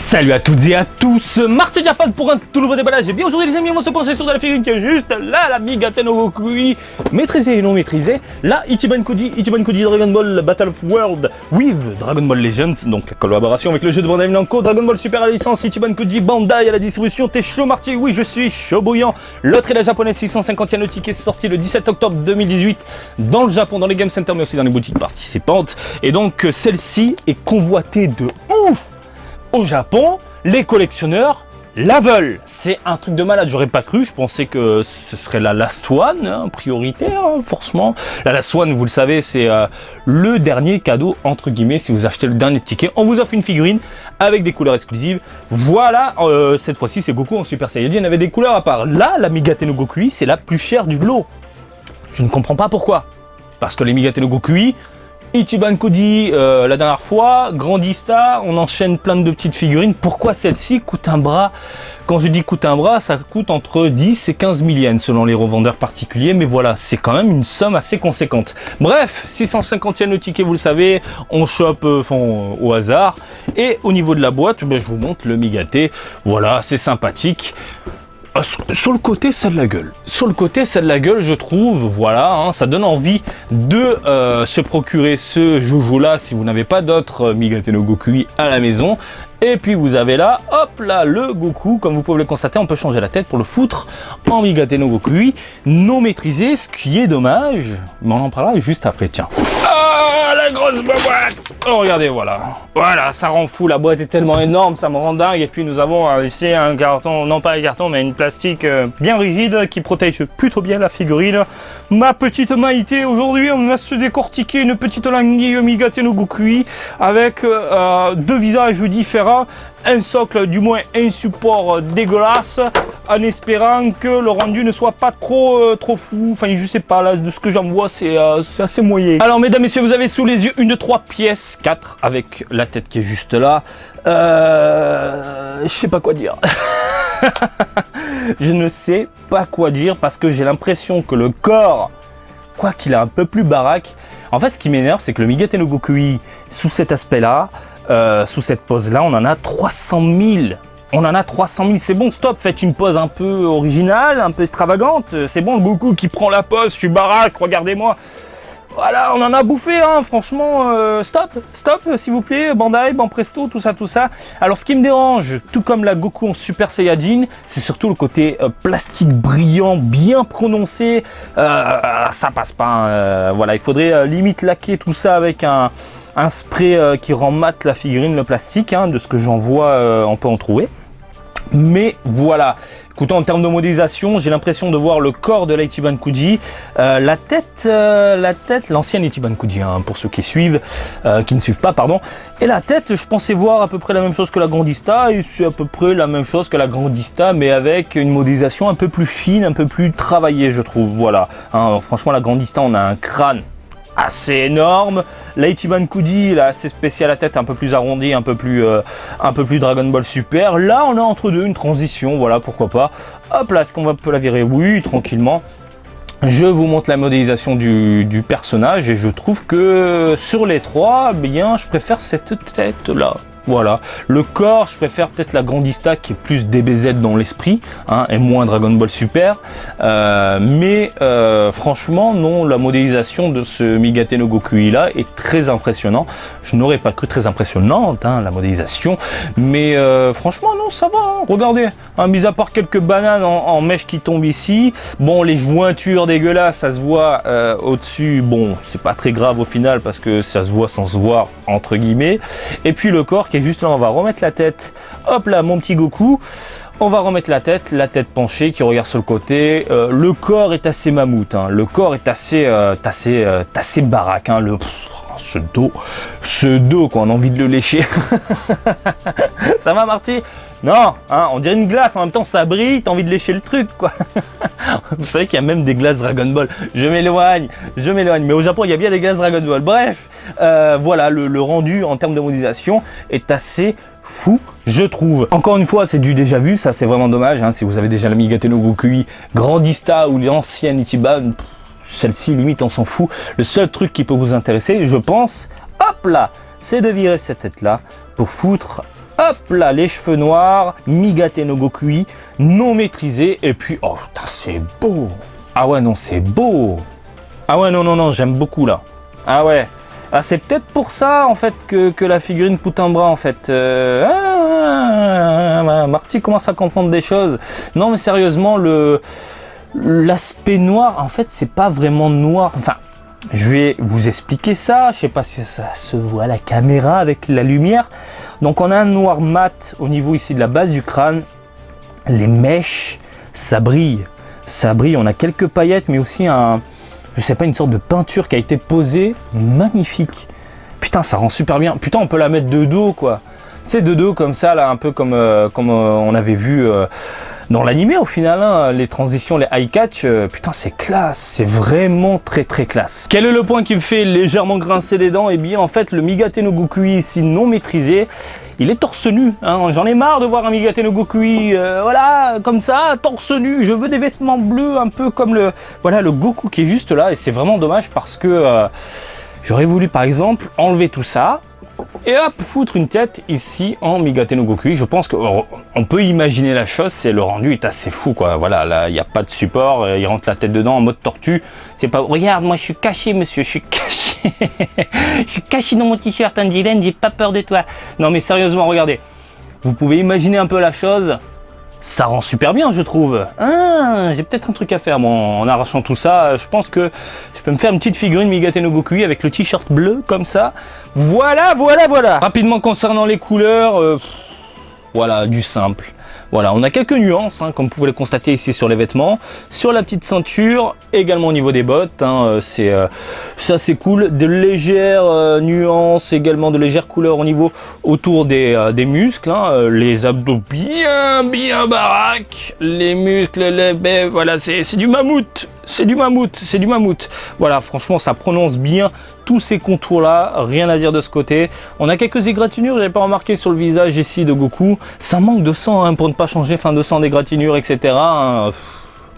Salut à toutes et à tous, Martin Japan pour un tout nouveau déballage. Et bien aujourd'hui les amis, on va se pencher sur de la figurine qui est juste là, la Migate no Gokui, maîtrisée et non maîtrisée. Là, Ichiban Koji Dragon Ball Battle of World with Dragon Ball Legends, donc la collaboration avec le jeu de Bandai Namco, Dragon Ball Super à la licence, Ichiban Koji Bandai à la distribution, t'es chaud Marty, oui je suis chaud bouillant. L'autre est la japonaise 650 yen, le ticket sorti le 17 octobre 2018 dans le Japon, dans les Game Center mais aussi dans les boutiques participantes. Et donc celle-ci est convoitée de ouf au Japon, les collectionneurs la veulent. C'est un truc de malade, j'aurais pas cru, je pensais que ce serait la Last One, hein, prioritaire, hein, forcément. La Last One, vous le savez, c'est le dernier cadeau, entre guillemets, si vous achetez le dernier ticket. On vous offre une figurine avec des couleurs exclusives. Voilà, cette fois-ci, c'est Goku en Super Saiyajin avec des couleurs à part. Là, la Migate no Gokui, c'est la plus chère du lot. Je ne comprends pas pourquoi. Parce que les Migate no Gokui, Ichiban Koji la dernière fois, Grandista, on enchaîne plein de petites figurines. Pourquoi celle-ci coûte un bras? Quand je dis coûte un bras, ça coûte entre 10 et 15 000 yens selon les revendeurs particuliers. Mais voilà, c'est quand même une somme assez conséquente. Bref, 650 yens le ticket, vous le savez, on chope au hasard. Et au niveau de la boîte, ben, je vous montre le Migate. Voilà, c'est sympathique. Sur le côté, ça a de la gueule. Sur le côté, ça a de la gueule, je trouve. Voilà, hein, ça donne envie de se procurer ce joujou-là si vous n'avez pas d'autres Migate no Gokui à la maison. Et puis vous avez là, hop là, le Goku. Comme vous pouvez le constater, on peut changer la tête pour le foutre en Migate no Gokui non maîtrisé, ce qui est dommage. Mais on en parlera juste après, tiens. Ah, la grosse boîte. Oh, regardez, voilà. Voilà, ça rend fou. La boîte est tellement énorme, ça me rend dingue. Et puis nous avons ici un carton, non pas un carton, mais une plastique bien rigide qui protège plutôt bien la figurine. Ma petite Maïté, aujourd'hui, on va se décortiquer une petite languille Migate no Gokui avec deux visages différents. Un socle, du moins un support dégueulasse, en espérant que le rendu ne soit pas trop fou. Enfin, je sais pas, là, de ce que j'en vois, c'est assez moyen. Alors, mesdames, messieurs, vous avez sous les yeux une de 3 pièces, 4, avec la tête qui est juste là. Je sais pas quoi dire. Je ne sais pas quoi dire parce que j'ai l'impression que le corps, quoi qu'il est un peu plus baraque. En fait, ce qui m'énerve, c'est que le Migate no Gokui, sous cet aspect-là, sous cette pose-là, on en a 300 000. On en a 300 000. C'est bon, stop, faites une pose un peu originale, un peu extravagante. C'est bon, le Goku qui prend la pose, je suis baraque, regardez-moi. Voilà, on en a bouffé, hein, franchement, stop, s'il vous plaît, Bandai, Banpresto, tout ça. Alors, ce qui me dérange, tout comme la Goku en Super Saiyajin, c'est surtout le côté plastique brillant, bien prononcé. Ça passe pas, hein, voilà, il faudrait limite laquer tout ça avec un spray qui rend mat la figurine, le plastique, hein, de ce que j'en vois, on peut en trouver. Mais voilà, écoutez, en termes de modélisation, j'ai l'impression de voir le corps de l'Ichiban Koji, la tête, l'ancienne Ichiban Koji, hein, pour ceux qui suivent, qui ne suivent pas, pardon. Et la tête, je pensais voir à peu près la même chose que la Grandista, et c'est à peu près la même chose que la Grandista, mais avec une modélisation un peu plus fine, un peu plus travaillée, je trouve. Voilà, hein, franchement, la Grandista, on a un crâne assez énorme. La Ichiban Koji, là, assez spécial, la tête un peu plus arrondie, un peu plus Dragon Ball Super. Là, on a entre deux une transition, voilà, pourquoi pas. Hop là, est-ce qu'on peut la virer? Oui, tranquillement. Je vous montre la modélisation du personnage et je trouve que sur les trois, bien, je préfère cette tête-là. Voilà, le corps, je préfère peut-être la Grandista qui est plus DBZ dans l'esprit, hein, et moins Dragon Ball Super. Mais franchement, non, la modélisation de ce Migate no Gokui là est très impressionnant. Je n'aurais pas cru très impressionnante, hein, la modélisation, mais franchement, non, ça va. Hein, regardez, hein, mis à part quelques bananes en mèche qui tombent ici, bon, les jointures dégueulasses, ça se voit au-dessus. Bon, c'est pas très grave au final parce que ça se voit sans se voir entre guillemets. Et puis le corps qui est juste là, on va remettre la tête, hop là, mon petit Goku, on va remettre la tête penchée qui regarde sur le côté, le corps est assez mammouth, hein, le corps est assez baraque, hein, ce dos quoi, on a envie de le lécher. Ça va Marty? Non, hein, on dirait une glace, en même temps ça brille, t'as envie de lécher le truc quoi. Vous savez qu'il y a même des glaces Dragon Ball. Je m'éloigne, mais au Japon il y a bien des glaces Dragon Ball. Bref, voilà, le rendu en termes de modélisation est assez fou, je trouve. Encore une fois, c'est du déjà vu, ça c'est vraiment dommage, hein, si vous avez déjà la Migate no Gokui Grandista ou l'ancienne Ichiban, celle-ci limite on s'en fout. Le seul truc qui peut vous intéresser, je pense, hop là, c'est de virer cette tête là pour foutre hop là, les cheveux noirs, Migate no Gokui, non maîtrisé, et puis, oh putain, c'est beau. Ah ouais, non, c'est beau. Ah ouais, non, j'aime beaucoup là. Ah ouais. Ah, c'est peut-être pour ça en fait que la figurine coûte un bras en fait. Marty commence à comprendre des choses. Non mais sérieusement, l'aspect noir, en fait, c'est pas vraiment noir. Enfin, je vais vous expliquer ça. Je sais pas si ça se voit à la caméra avec la lumière. Donc on a un noir mat au niveau ici de la base du crâne. Les mèches, ça brille. Ça brille. On a quelques paillettes, mais aussi je sais pas, une sorte de peinture qui a été posée, magnifique. Putain, ça rend super bien. Putain, on peut la mettre de dos, quoi. Tu sais, de dos comme ça, là, un peu comme on avait vu dans l'animé, au final, hein, les transitions, les high catch. Putain, c'est classe, c'est vraiment très classe. Quel est le point qui me fait légèrement grincer des dents? Eh bien, en fait, le Migate no Gokui ici non maîtrisé, il est torse nu, hein. J'en ai marre de voir un Migate no Gokui, voilà, comme ça, torse nu. Je veux des vêtements bleus, un peu comme le Goku qui est juste là. Et c'est vraiment dommage parce que j'aurais voulu, par exemple, enlever tout ça et hop, foutre une tête ici en Migate no Gokui. Je pense qu'on peut imaginer la chose, c'est le rendu est assez fou, quoi. Voilà, là, il n'y a pas de support, il rentre la tête dedans en mode tortue. C'est pas, regarde, moi je suis caché, monsieur, je suis caché. Je suis caché dans mon t-shirt, Andy-Len, j'ai pas peur de toi. Non mais sérieusement, regardez. Vous pouvez imaginer un peu la chose. Ça rend super bien, je trouve. Ah, j'ai peut-être un truc à faire, moi, en arrachant tout ça. Je pense que je peux me faire une petite figurine Migate no Gokui avec le t-shirt bleu, comme ça. Voilà. Rapidement, concernant les couleurs, voilà, du simple. Voilà, on a quelques nuances, hein, comme vous pouvez le constater ici sur les vêtements, sur la petite ceinture, également au niveau des bottes, hein, ça c'est cool, de légères nuances, également de légères couleurs au niveau autour des muscles, hein, les abdos bien baraques, les muscles, voilà, c'est du mammouth. C'est du mammouth. Voilà, franchement, ça prononce bien tous ces contours-là. Rien à dire de ce côté. On a quelques égratignures, j'avais pas remarqué sur le visage ici de Goku. Ça manque de sang, hein, pour ne pas changer, fin de sang, d'égratignures, etc. Hein.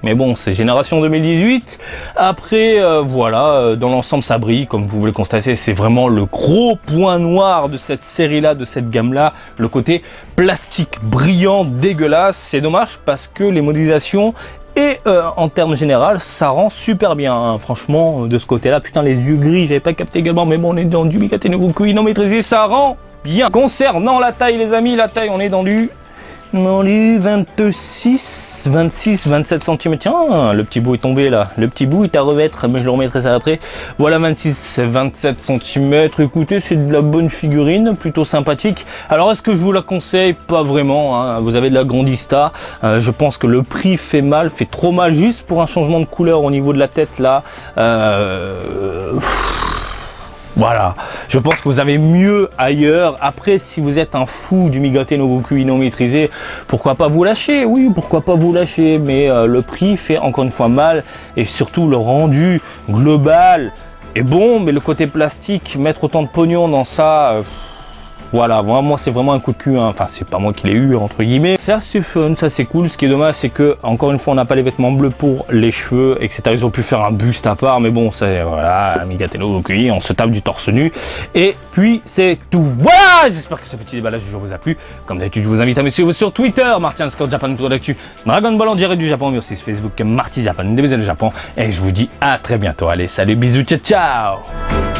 Mais bon, c'est génération 2018. Après, voilà, dans l'ensemble, ça brille. Comme vous pouvez le constater, c'est vraiment le gros point noir de cette série-là, de cette gamme-là. Le côté plastique brillant, dégueulasse. C'est dommage parce que les modélisations et en termes général, ça rend super bien, hein. Franchement, de ce côté-là, putain, les yeux gris, j'avais pas capté également, mais bon, on est dans du Migate no Gokui non maîtrisé, ça rend bien. Concernant la taille, les amis, la taille, on est dans du 26, 27 cm. Tiens, le petit bout est tombé là. Le petit bout est à remettre, mais je le remettrai ça après. Voilà, 26, 27 cm. Écoutez, c'est de la bonne figurine, plutôt sympathique. Alors, est-ce que je vous la conseille? Pas vraiment, hein. Vous avez de la grandista. Je pense que le prix fait mal, fait trop mal, juste pour un changement de couleur au niveau de la tête là. Voilà, je pense que vous avez mieux ailleurs. Après, si vous êtes un fou du Migate no Gokui non maîtrisé, pourquoi pas vous lâcher? Oui, pourquoi pas vous lâcher, mais le prix fait encore une fois mal, et surtout le rendu global est bon, mais le côté plastique, mettre autant de pognon dans ça... Voilà, moi c'est vraiment un coup de cul, hein. Enfin c'est pas moi qui l'ai eu entre guillemets. C'est assez fun, ça c'est cool. Ce qui est dommage c'est que encore une fois on n'a pas les vêtements bleus pour les cheveux, etc. Ils ont pu faire un buste à part, mais bon c'est voilà, Migate no Gokui, on se tape du torse nu. Et puis c'est tout. Voilà, j'espère que ce petit déballage du jour vous a plu. Comme d'habitude je vous invite à me suivre sur Twitter, Marty_Japan pour l'actu, Dragon Ball en direct du Japon, mais aussi sur Facebook Marty Japan, des bisous du Japon. Et je vous dis à très bientôt. Allez, salut, bisous, ciao ciao.